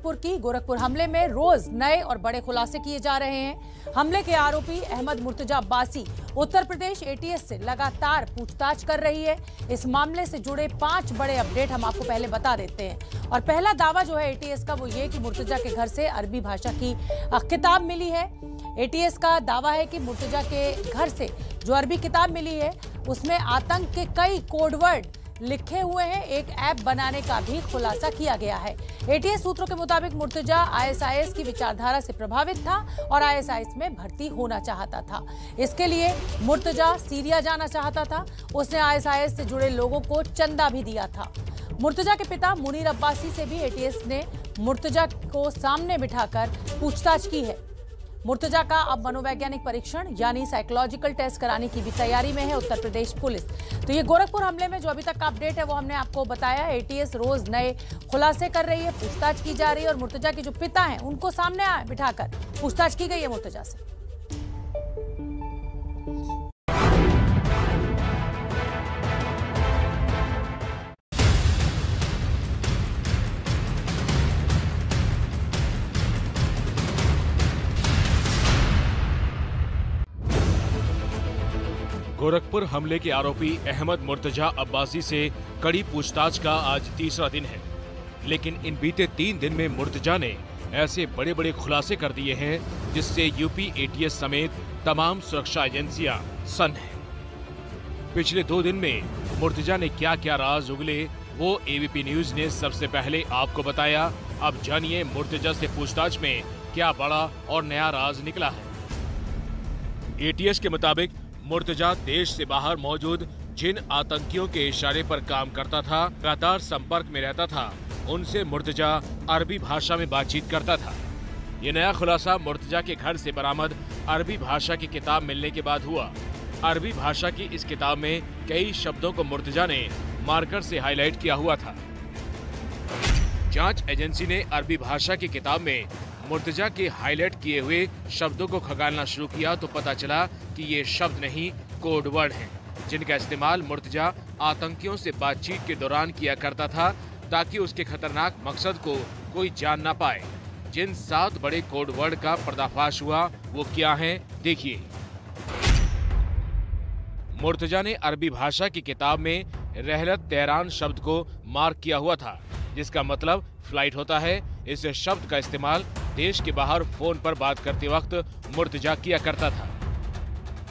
गोरखपुर की। गोरखपुर हमले में रोज नए और बड़े खुलासे किए जा रहे हैं। हमले के आरोपी अहमद मुर्तजा अब्बासी उत्तर प्रदेश एटीएस से लगातार पूछताछ कर रही है। इस मामले से जुड़े 5 बड़े अपडेट हम आपको पहले बता देते हैं। और पहला दावा जो है एटीएस का वो ये कि मुर्तजा के घर से अरबी भाषा की किताब मिली है। एटीएस का दावा है कि मुर्तजा के घर से जो अरबी किताब मिली है उसमें आतंक के कई कोडवर्ड लिखे हुए हैं। एक ऐप बनाने का भी खुलासा किया गया है। एटीएस सूत्रों के मुताबिक मुर्तजा आईएसआईएस की विचारधारा से प्रभावित था और आईएसआईएस में भर्ती होना चाहता था। इसके लिए मुर्तजा सीरिया जाना चाहता था। उसने आईएसआईएस से जुड़े लोगों को चंदा भी दिया था। मुर्तजा के पिता मुनीर अब्बासी से भी एटीएस ने मुर्तजा को सामने बिठाकर पूछताछ की है। मुर्तजा का अब मनोवैज्ञानिक परीक्षण यानी साइकोलॉजिकल टेस्ट कराने की भी तैयारी में है उत्तर प्रदेश पुलिस। तो ये गोरखपुर हमले में जो अभी तक का अपडेट है वो हमने आपको बताया। एटीएस रोज नए खुलासे कर रही है, पूछताछ की जा रही है और मुर्तजा के जो पिता हैं उनको सामने बिठाकर पूछताछ की गई है मुर्तजा से। गोरखपुर हमले के आरोपी अहमद मुर्तजा अब्बासी से कड़ी पूछताछ का आज तीसरा दिन है। लेकिन इन बीते 3 दिन में मुर्तजा ने ऐसे बड़े बड़े खुलासे कर दिए हैं जिससे यूपी एटीएस समेत तमाम सुरक्षा एजेंसियां सन्न हैं। पिछले 2 दिन में मुर्तजा ने क्या क्या राज उगले वो एबीपी न्यूज ने सबसे पहले आपको बताया। अब जानिए मुर्तजा से पूछताछ में क्या बड़ा और नया राज निकला है। एटीएस के मुताबिक मुर्तजा देश से बाहर मौजूद जिन आतंकियों के इशारे पर काम करता था, लगातार संपर्क में रहता था, उनसे मुर्तजा अरबी भाषा में बातचीत करता था। ये नया खुलासा मुर्तजा के घर से बरामद अरबी भाषा की किताब मिलने के बाद हुआ। अरबी भाषा की इस किताब में कई शब्दों को मुर्तजा ने मार्कर से हाईलाइट किया हुआ था। जांच एजेंसी ने अरबी भाषा की किताब में मुर्तजा के हाईलाइट किए हुए शब्दों को खंगालना शुरू किया तो पता चला कि ये शब्द नहीं कोड वर्ड हैं, जिनका इस्तेमाल मुर्तजा आतंकियों से बातचीत के दौरान किया करता था ताकि उसके खतरनाक मकसद को कोई जान ना पाए। जिन 7 बड़े कोड वर्ड का पर्दाफाश हुआ वो क्या हैं, देखिए। मुर्तजा ने अरबी भाषा की किताब में रहलत तैरान शब्द को मार्क किया हुआ था, जिसका मतलब फ्लाइट होता है। इस शब्द का इस्तेमाल देश के बाहर फोन पर बात करते वक्त मुर्तजा किया करता था।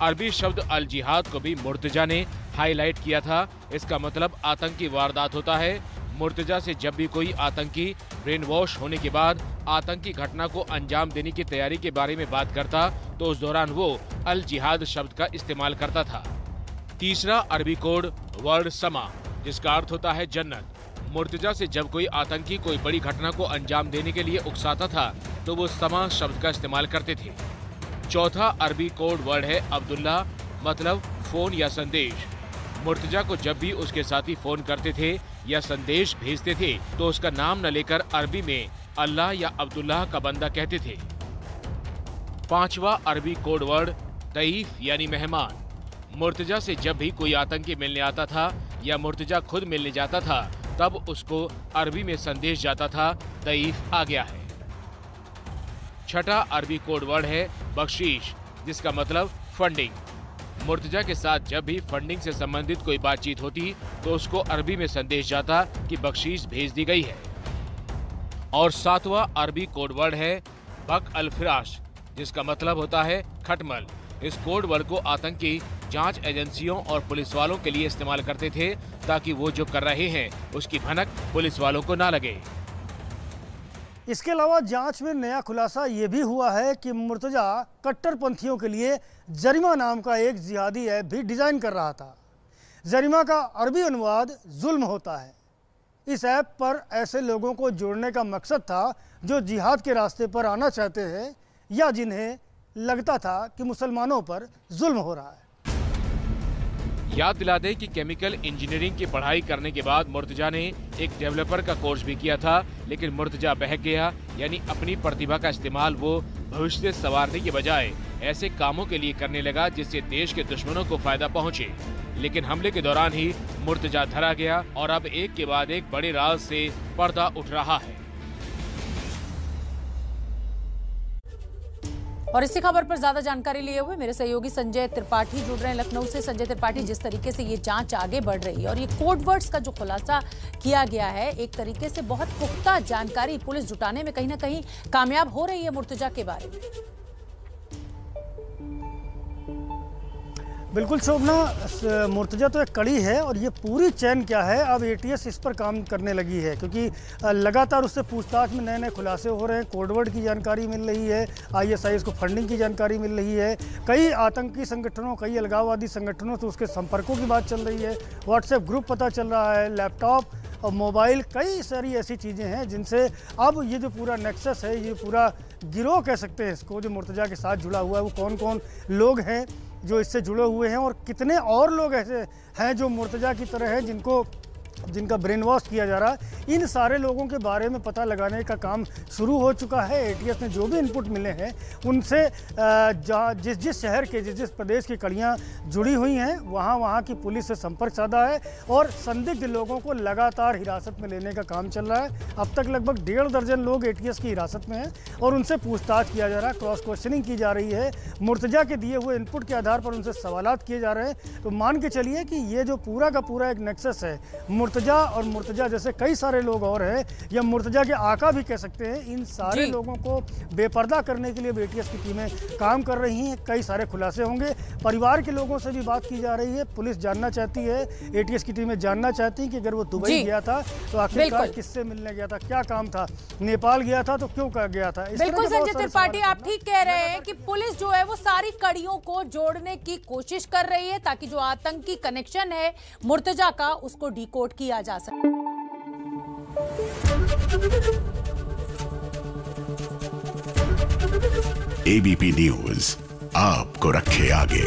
अरबी शब्द अल जिहाद को भी मुर्तजा ने हाईलाइट किया था। इसका मतलब आतंकी वारदात होता है। मुर्तजा से जब भी कोई आतंकी ब्रेन वॉश होने के बाद आतंकी घटना को अंजाम देने की तैयारी के बारे में बात करता तो उस दौरान वो अल जिहाद शब्द का इस्तेमाल करता था। तीसरा अरबी कोड वर्ड समा, जिसका अर्थ होता है जन्नत। मुर्तजा से जब कोई आतंकी कोई बड़ी घटना को अंजाम देने के लिए उकसाता था तो वो समा शब्द का इस्तेमाल करते थे। चौथा अरबी कोड वर्ड है अब्दुल्ला, मतलब फोन या संदेश। मुर्तजा को जब भी उसके साथी फोन करते थे या संदेश भेजते थे तो उसका नाम न लेकर अरबी में अल्लाह या अब्दुल्लाह का बंदा कहते थे। पांचवा अरबी कोड वर्ड तईफ यानी मेहमान। मुर्तजा से जब भी कोई आतंकी मिलने आता था या मुर्तजा खुद मिलने जाता था तब उसको अरबी में संदेश जाता था, तईफ आ गया है। छठा अरबी कोड वर्ड है बख्शीश, जिसका मतलब फंडिंग। मुर्तजा के साथ जब भी फंडिंग से संबंधित कोई बातचीत होती तो उसको अरबी में संदेश जाता कि बख्शीश भेज दी गई है। और 7वां अरबी कोड वर्ड है बक अल फिराश, जिसका मतलब होता है खटमल। इस कोड वर्ड को आतंकी जांच एजेंसियों और पुलिस वालों के लिए इस्तेमाल करते थे ताकि वो जो कर रहे हैं उसकी भनक पुलिस वालों को ना लगे। इसके अलावा जांच में नया खुलासा ये भी हुआ है कि मुर्तजा कट्टरपंथियों के लिए जरिमा नाम का एक जिहादी ऐप भी डिज़ाइन कर रहा था। जरिमा का अरबी अनुवाद जुल्म होता है। इस ऐप पर ऐसे लोगों को जोड़ने का मकसद था जो जिहाद के रास्ते पर आना चाहते हैं या जिन्हें लगता था कि मुसलमानों पर जुल्म हो रहा है। याद दिला दें कि केमिकल इंजीनियरिंग की पढ़ाई करने के बाद मुर्तजा ने एक डेवलपर का कोर्स भी किया था, लेकिन मुर्तजा बहक गया। यानी अपनी प्रतिभा का इस्तेमाल वो भविष्य संवारने के बजाय ऐसे कामों के लिए करने लगा जिससे देश के दुश्मनों को फायदा पहुंचे। लेकिन हमले के दौरान ही मुर्तजा धरा गया और अब एक के बाद एक बड़े राज से पर्दा उठ रहा है। और इसी खबर पर ज्यादा जानकारी लिए हुए मेरे सहयोगी संजय त्रिपाठी जुड़ रहे हैं लखनऊ से। संजय त्रिपाठी, जिस तरीके से ये जांच आगे बढ़ रही है और ये कोड वर्ड्स का जो खुलासा किया गया है, एक तरीके से बहुत पुख्ता जानकारी पुलिस जुटाने में कहीं ना कहीं कामयाब हो रही है मुर्तजा के बारे में। बिल्कुल शोभना, मुर्तजा तो एक कड़ी है और ये पूरी चैन क्या है, अब एटीएस इस पर काम करने लगी है क्योंकि लगातार उससे पूछताछ में नए नए खुलासे हो रहे हैं। कोडवर्ड की जानकारी मिल रही है, आईएसआईएस को फंडिंग की जानकारी मिल रही है, कई आतंकी संगठनों, कई अलगाववादी संगठनों से उसके संपर्कों की बात चल रही है, व्हाट्सएप ग्रुप पता चल रहा है, लैपटॉप और मोबाइल, कई सारी ऐसी चीज़ें हैं जिनसे अब ये जो पूरा नेक्सस है, ये पूरा गिरोह कह सकते हैं इसको, जो मुर्तजा के साथ जुड़ा हुआ है, वो कौन कौन लोग हैं जो इससे जुड़े हुए हैं और कितने और लोग ऐसे हैं जो मुर्तजा की तरह हैं जिनका ब्रेन वॉश किया जा रहा है। इन सारे लोगों के बारे में पता लगाने का काम शुरू हो चुका है। एटीएस ने जो भी इनपुट मिले हैं उनसे जिस जिस शहर के, जिस जिस प्रदेश की कड़ियाँ जुड़ी हुई हैं, वहाँ की पुलिस से संपर्क साधा है और संदिग्ध लोगों को लगातार हिरासत में लेने का काम चल रहा है। अब तक लगभग 1.5 दर्जन लोग एटीएस की हिरासत में हैं और उनसे पूछताछ किया जा रहा है, क्रॉस क्वेश्चनिंग की जा रही है। मुर्तजा के दिए हुए इनपुट के आधार पर उनसे सवालात किए जा रहे हैं। तो मान के चलिए कि ये जो पूरा का पूरा एक नेक्सस है, मुर्तजा और मुर्तजा जैसे कई सारे लोग और हैं, या मुर्तजा के आका भी कह सकते हैं, इन सारे लोगों को बेपर्दा करने के लिए एटीएस की टीमें काम कर रही हैं। कई सारे खुलासे होंगे। परिवार के लोगों से भी बात की जा रही है। पुलिस जानना चाहती है, एटीएस की टीमें जानना चाहती हैं कि अगर वो दुबई गया था तो आखिरकार किससे मिलने गया था, क्या काम था, नेपाल गया था तो क्यों गया था। बिल्कुल संजय त्रिपाठी, आप ठीक कह रहे हैं कि पुलिस जो है वो सारी कड़ियों को जोड़ने की कोशिश कर रही है ताकि जो आतंकी कनेक्शन है मुर्तजा का, उसको डिकोड किया जा सके। एबीपी न्यूज आपको रखे आगे।